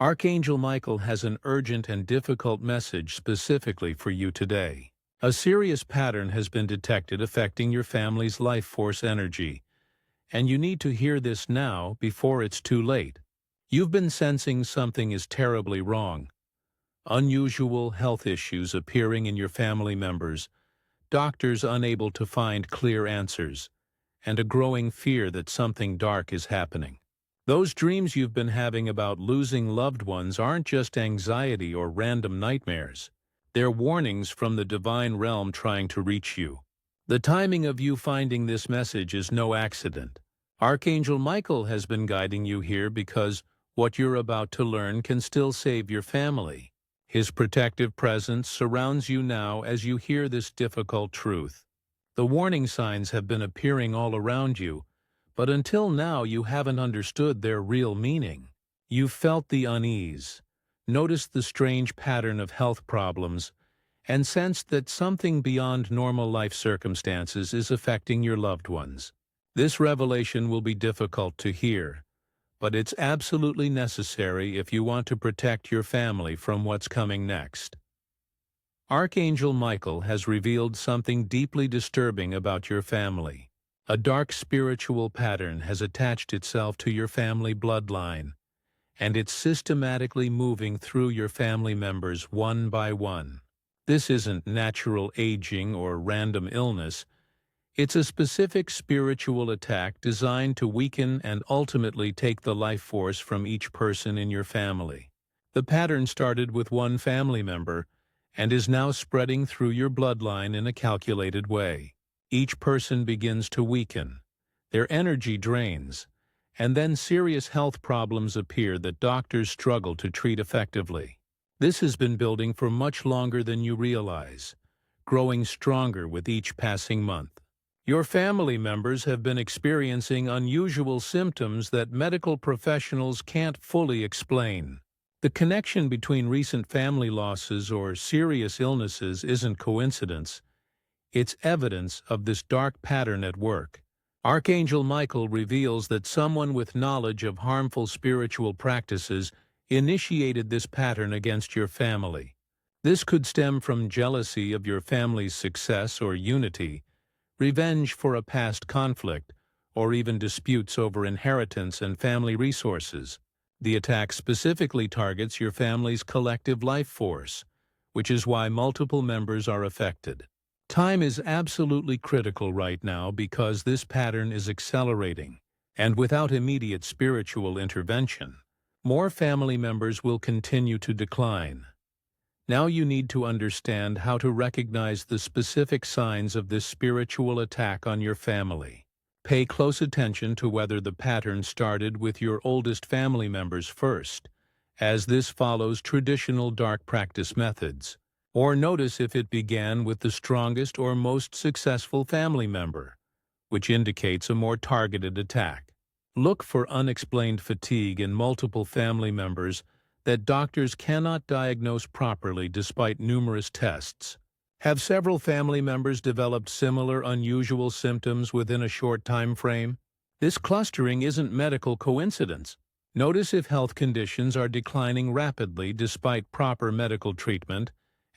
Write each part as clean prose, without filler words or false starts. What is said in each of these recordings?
Archangel Michael has an urgent and difficult message specifically for you today. A serious pattern has been detected affecting your family's life force energy, and you need to hear this now before it's too late. You've been sensing something is terribly wrong. Unusual health issues appearing in your family members, doctors unable to find clear answers, and a growing fear that something dark is happening. Those dreams you've been having about losing loved ones aren't just anxiety or random nightmares. They're warnings from the divine realm trying to reach you. The timing of you finding this message is no accident. Archangel Michael has been guiding you here because what you're about to learn can still save your family. His protective presence surrounds you now as you hear this difficult truth. The warning signs have been appearing all around you, but until now you haven't understood their real meaning. You've felt the unease, noticed the strange pattern of health problems, and sensed that something beyond normal life circumstances is affecting your loved ones. This revelation will be difficult to hear, but it's absolutely necessary if you want to protect your family from what's coming next. Archangel Michael has revealed something deeply disturbing about your family. A dark spiritual pattern has attached itself to your family bloodline, and it's systematically moving through your family members one by one. This isn't natural aging or random illness. It's a specific spiritual attack designed to weaken and ultimately take the life force from each person in your family. The pattern started with one family member and is now spreading through your bloodline in a calculated way. Each person begins to weaken, their energy drains, and then serious health problems appear that doctors struggle to treat effectively. This has been building for much longer than you realize, growing stronger with each passing month. Your family members have been experiencing unusual symptoms that medical professionals can't fully explain. The connection between recent family losses or serious illnesses isn't coincidence. It's evidence of this dark pattern at work. Archangel Michael reveals that someone with knowledge of harmful spiritual practices initiated this pattern against your family. This could stem from jealousy of your family's success or unity, revenge for a past conflict, or even disputes over inheritance and family resources. The attack specifically targets your family's collective life force, which is why multiple members are affected. Time is absolutely critical right now because this pattern is accelerating, and without immediate spiritual intervention, more family members will continue to decline. Now you need to understand how to recognize the specific signs of this spiritual attack on your family. Pay close attention to whether the pattern started with your oldest family members first, as this follows traditional dark practice methods. Or notice if it began with the strongest or most successful family member, which indicates a more targeted attack. Look for unexplained fatigue in multiple family members that doctors cannot diagnose properly despite numerous tests. Have several family members developed similar unusual symptoms within a short time frame? This clustering isn't medical coincidence. Notice if health conditions are declining rapidly despite proper medical treatment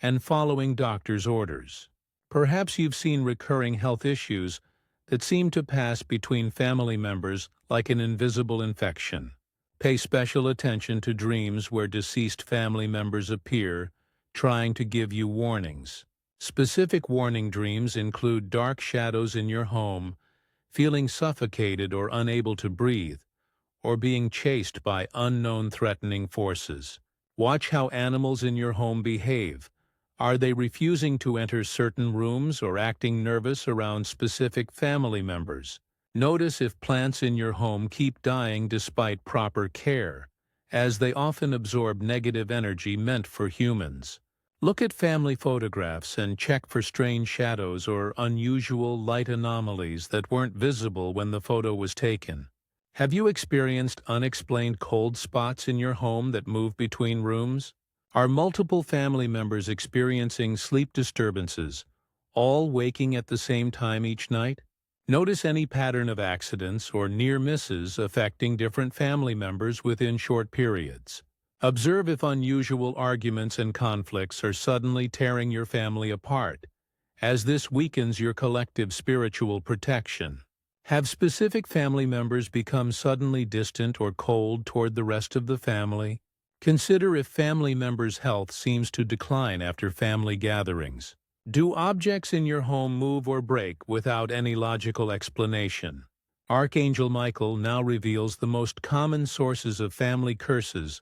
and following doctor's orders. Perhaps you've seen recurring health issues that seem to pass between family members like an invisible infection. Pay special attention to dreams where deceased family members appear, trying to give you warnings. Specific warning dreams include dark shadows in your home, feeling suffocated or unable to breathe, or being chased by unknown threatening forces. Watch how animals in your home behave. Are they refusing to enter certain rooms or acting nervous around specific family members? Notice if plants in your home keep dying despite proper care, as they often absorb negative energy meant for humans. Look at family photographs and check for strange shadows or unusual light anomalies that weren't visible when the photo was taken. Have you experienced unexplained cold spots in your home that move between rooms? Are multiple family members experiencing sleep disturbances, all waking at the same time each night? Notice any pattern of accidents or near misses affecting different family members within short periods. Observe if unusual arguments and conflicts are suddenly tearing your family apart, as this weakens your collective spiritual protection. Have specific family members become suddenly distant or cold toward the rest of the family? Consider if family members' health seems to decline after family gatherings. Do objects in your home move or break without any logical explanation? Archangel Michael now reveals the most common sources of family curses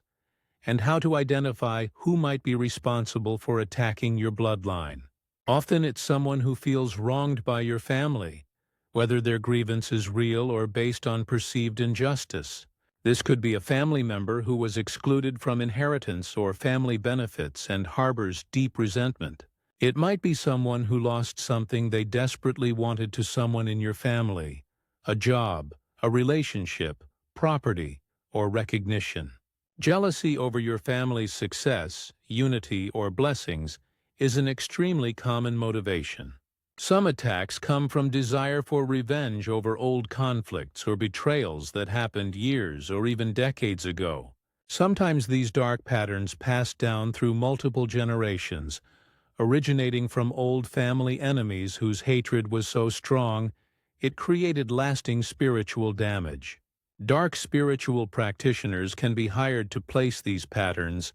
and how to identify who might be responsible for attacking your bloodline. Often it's someone who feels wronged by your family, whether their grievance is real or based on perceived injustice. This could be a family member who was excluded from inheritance or family benefits and harbors deep resentment. It might be someone who lost something they desperately wanted to someone in your family: a job, a relationship, property, or recognition. Jealousy over your family's success, unity, or blessings is an extremely common motivation. Some attacks come from desire for revenge over old conflicts or betrayals that happened years or even decades ago. Sometimes these dark patterns pass down through multiple generations, originating from old family enemies whose hatred was so strong it created lasting spiritual damage. Dark spiritual practitioners can be hired to place these patterns,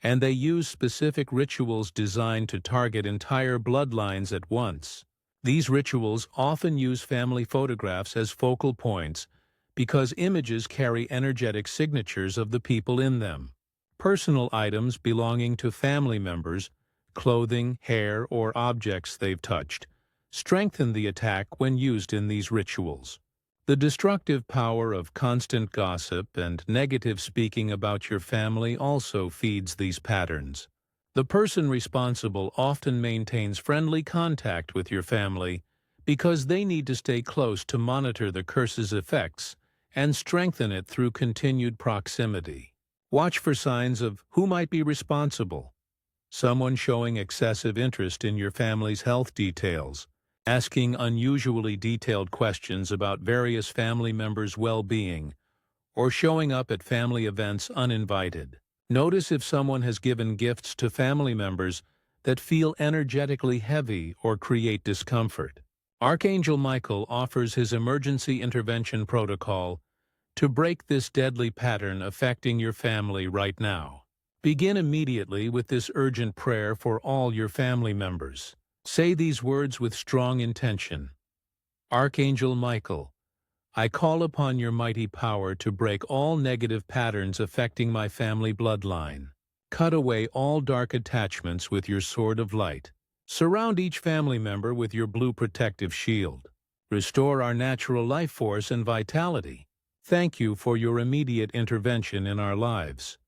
and they use specific rituals designed to target entire bloodlines at once. These rituals often use family photographs as focal points because images carry energetic signatures of the people in them. Personal items belonging to family members, clothing, hair, or objects they've touched, strengthen the attack when used in these rituals. The destructive power of constant gossip and negative speaking about your family also feeds these patterns. The person responsible often maintains friendly contact with your family because they need to stay close to monitor the curse's effects and strengthen it through continued proximity. Watch for signs of who might be responsible. Someone showing excessive interest in your family's health details, asking unusually detailed questions about various family members' well-being, or showing up at family events uninvited. Notice if someone has given gifts to family members that feel energetically heavy or create discomfort. Archangel Michael offers his emergency intervention protocol to break this deadly pattern affecting your family right now. Begin immediately with this urgent prayer for all your family members. Say these words with strong intention. Archangel Michael, I call upon your mighty power to break all negative patterns affecting my family bloodline. Cut away all dark attachments with your sword of light. Surround each family member with your blue protective shield. Restore our natural life force and vitality. Thank you for your immediate intervention in our lives.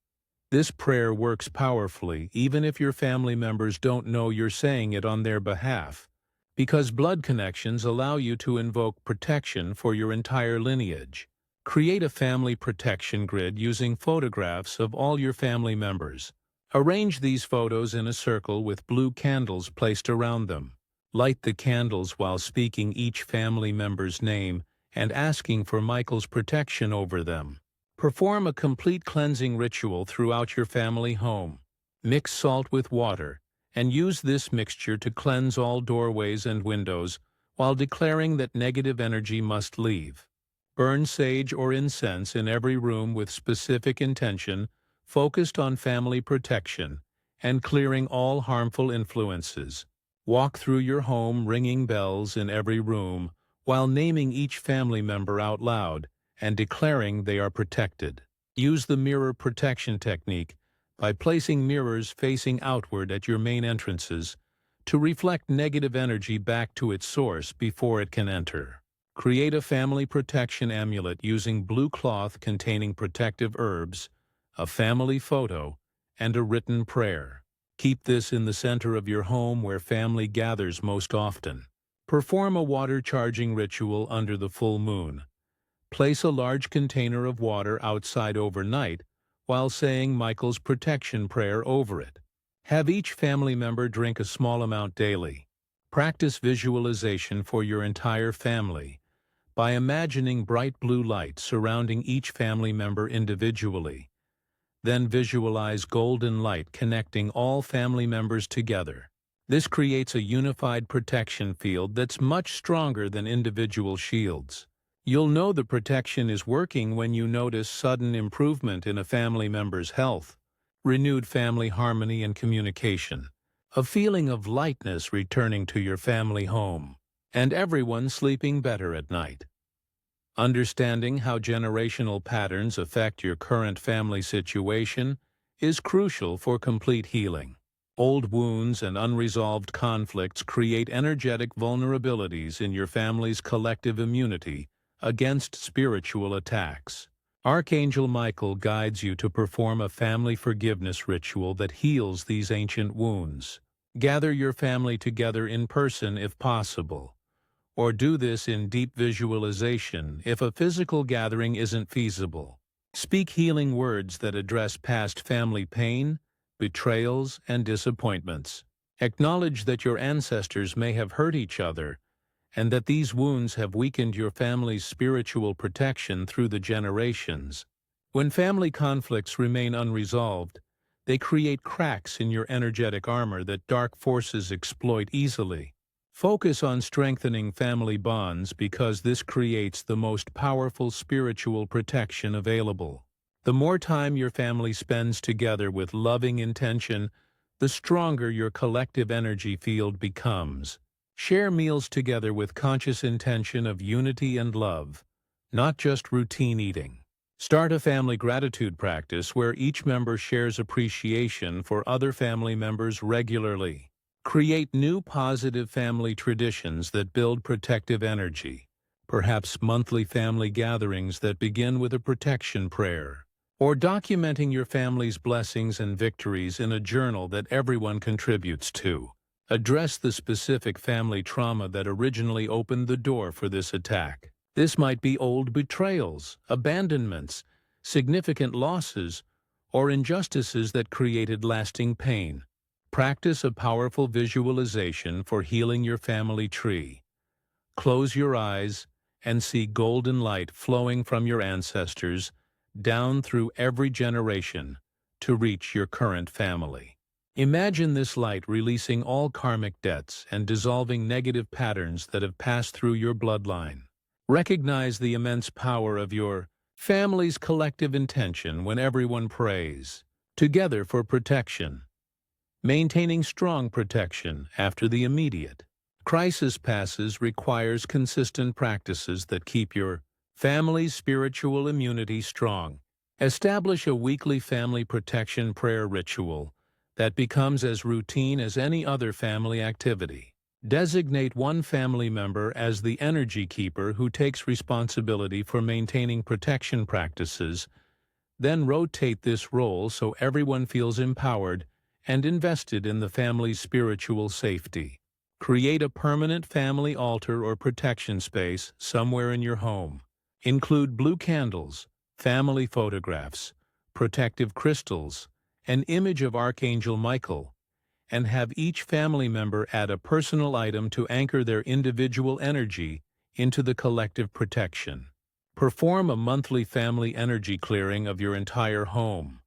This prayer works powerfully even if your family members don't know you're saying it on their behalf, because blood connections allow you to invoke protection for your entire lineage. Create a family protection grid using photographs of all your family members. Arrange these photos in a circle with blue candles placed around them. Light the candles while speaking each family member's name and asking for Michael's protection over them. Perform a complete cleansing ritual throughout your family home. Mix salt with water and use this mixture to cleanse all doorways and windows while declaring that negative energy must leave. Burn sage or incense in every room with specific intention, focused on family protection and clearing all harmful influences. Walk through your home ringing bells in every room while naming each family member out loud and declaring they are protected. Use the mirror protection technique by placing mirrors facing outward at your main entrances to reflect negative energy back to its source before it can enter. Create a family protection amulet using blue cloth containing protective herbs, a family photo, and a written prayer. Keep this in the center of your home where family gathers most often. Perform a water charging ritual under the full moon. Place a large container of water outside overnight while saying Michael's protection prayer over it. Have each family member drink a small amount daily. Practice visualization for your entire family by imagining bright blue light surrounding each family member individually. Then visualize golden light connecting all family members together. This creates a unified protection field that's much stronger than individual shields. You'll know the protection is working when you notice sudden improvement in a family member's health, renewed family harmony and communication, a feeling of lightness returning to your family home, and everyone sleeping better at night. Understanding how generational patterns affect your current family situation is crucial for complete healing. Old wounds and unresolved conflicts create energetic vulnerabilities in your family's collective immunity against spiritual attacks. Archangel Michael guides you to perform a family forgiveness ritual that heals these ancient wounds. Gather your family together in person if possible, or do this in deep visualization if a physical gathering isn't feasible. Speak healing words that address past family pain, betrayals, and disappointments. Acknowledge that your ancestors may have hurt each other, and that these wounds have weakened your family's spiritual protection through the generations. When family conflicts remain unresolved, they create cracks in your energetic armor that dark forces exploit easily. Focus on strengthening family bonds because this creates the most powerful spiritual protection available. The more time your family spends together with loving intention, the stronger your collective energy field becomes. Share meals together with conscious intention of unity and love, not just routine eating. Start a family gratitude practice where each member shares appreciation for other family members regularly. Create new positive family traditions that build protective energy, perhaps monthly family gatherings that begin with a protection prayer, or documenting your family's blessings and victories in a journal that everyone contributes to. Address the specific family trauma that originally opened the door for this attack. This might be old betrayals, abandonments, significant losses, or injustices that created lasting pain. Practice a powerful visualization for healing your family tree. Close your eyes and see golden light flowing from your ancestors down through every generation to reach your current family. Imagine this light releasing all karmic debts and dissolving negative patterns that have passed through your bloodline. Recognize the immense power of your family's collective intention when everyone prays together for protection. Maintaining strong protection after the immediate crisis passes requires consistent practices that keep your family's spiritual immunity strong. Establish a weekly family protection prayer ritual that becomes as routine as any other family activity. Designate one family member as the energy keeper who takes responsibility for maintaining protection practices, then rotate this role so everyone feels empowered and invested in the family's spiritual safety. Create a permanent family altar or protection space somewhere in your home. Include blue candles, family photographs, protective crystals, an image of Archangel Michael, and have each family member add a personal item to anchor their individual energy into the collective protection. Perform a monthly family energy clearing of your entire home,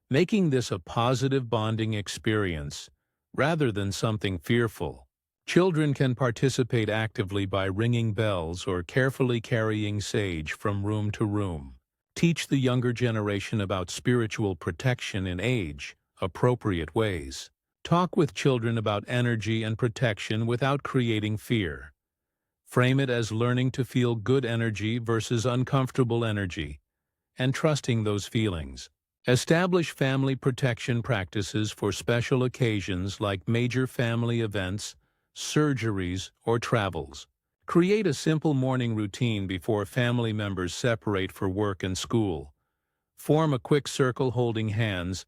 making this a positive bonding experience rather than something fearful. Children can participate actively by ringing bells or carefully carrying sage from room to room. Teach the younger generation about spiritual protection in age-appropriate ways. Talk with children about energy and protection without creating fear. Frame it as learning to feel good energy versus uncomfortable energy, and trusting those feelings. Establish family protection practices for special occasions like major family events, surgeries, or travels. Create a simple morning routine before family members separate for work and school. Form a quick circle holding hands,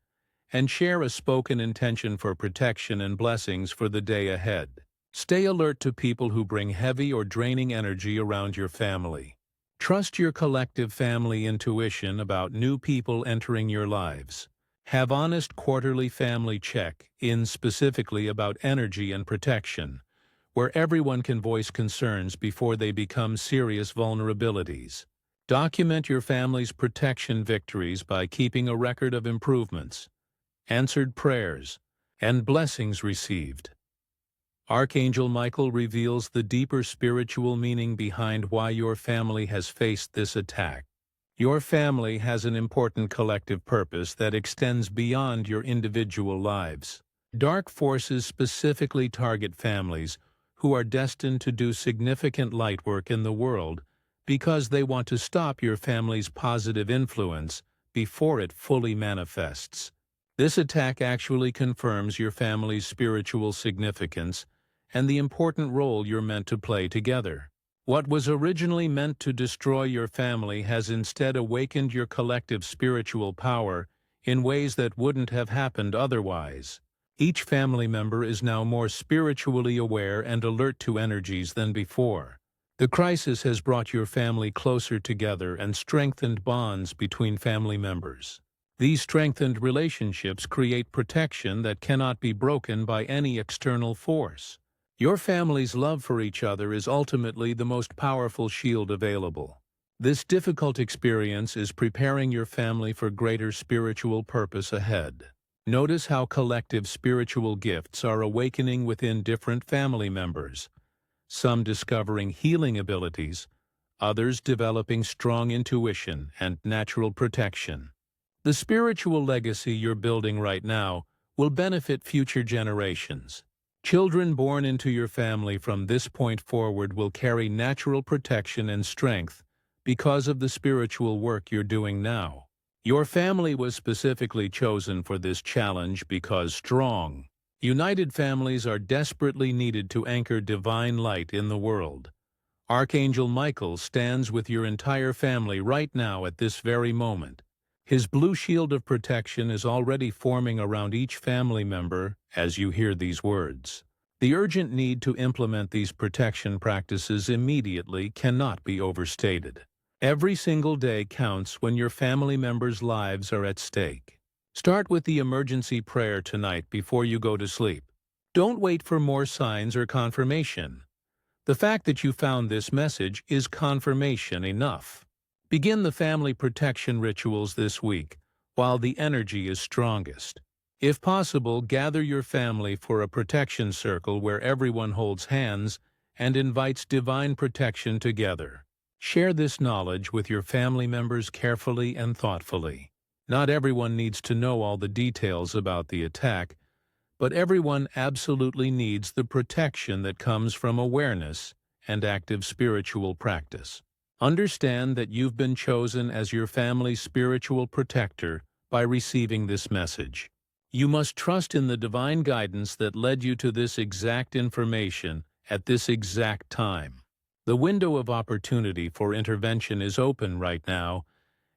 and share a spoken intention for protection and blessings for the day ahead. Stay alert to people who bring heavy or draining energy around your family. Trust your collective family intuition about new people entering your lives. Have honest quarterly family check-ins specifically about energy and protection, where everyone can voice concerns before they become serious vulnerabilities. Document your family's protection victories by keeping a record of improvements, answered prayers, and blessings received. Archangel Michael reveals the deeper spiritual meaning behind why your family has faced this attack. Your family has an important collective purpose that extends beyond your individual lives. Dark forces specifically target families who are destined to do significant light work in the world because they want to stop your family's positive influence before it fully manifests. This attack actually confirms your family's spiritual significance and the important role you're meant to play together. What was originally meant to destroy your family has instead awakened your collective spiritual power in ways that wouldn't have happened otherwise. Each family member is now more spiritually aware and alert to energies than before. The crisis has brought your family closer together and strengthened bonds between family members. These strengthened relationships create protection that cannot be broken by any external force. Your family's love for each other is ultimately the most powerful shield available. This difficult experience is preparing your family for greater spiritual purpose ahead. Notice how collective spiritual gifts are awakening within different family members, some discovering healing abilities, others developing strong intuition and natural protection. The spiritual legacy you're building right now will benefit future generations. Children born into your family from this point forward will carry natural protection and strength because of the spiritual work you're doing now. Your family was specifically chosen for this challenge because strong, united families are desperately needed to anchor divine light in the world. Archangel Michael stands with your entire family right now at this very moment. His blue shield of protection is already forming around each family member as you hear these words. The urgent need to implement these protection practices immediately cannot be overstated. Every single day counts when your family members' lives are at stake. Start with the emergency prayer tonight before you go to sleep. Don't wait for more signs or confirmation. The fact that you found this message is confirmation enough. Begin the family protection rituals this week, while the energy is strongest. If possible, gather your family for a protection circle where everyone holds hands and invites divine protection together. Share this knowledge with your family members carefully and thoughtfully. Not everyone needs to know all the details about the attack, but everyone absolutely needs the protection that comes from awareness and active spiritual practice. Understand that you've been chosen as your family's spiritual protector by receiving this message. You must trust in the divine guidance that led you to this exact information at this exact time. The window of opportunity for intervention is open right now,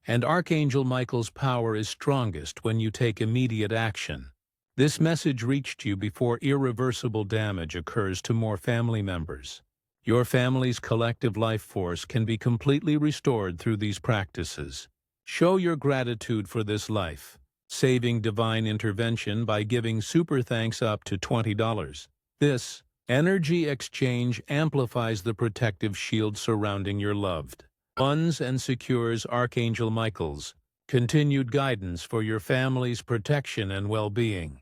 and Archangel Michael's power is strongest when you take immediate action. This message reached you before irreversible damage occurs to more family members. Your family's collective life force can be completely restored through these practices. Show your gratitude for this life, saving divine intervention by giving super thanks up to $20. This energy exchange amplifies the protective shield surrounding your loved ones and secures Archangel Michael's continued guidance for your family's protection and well-being.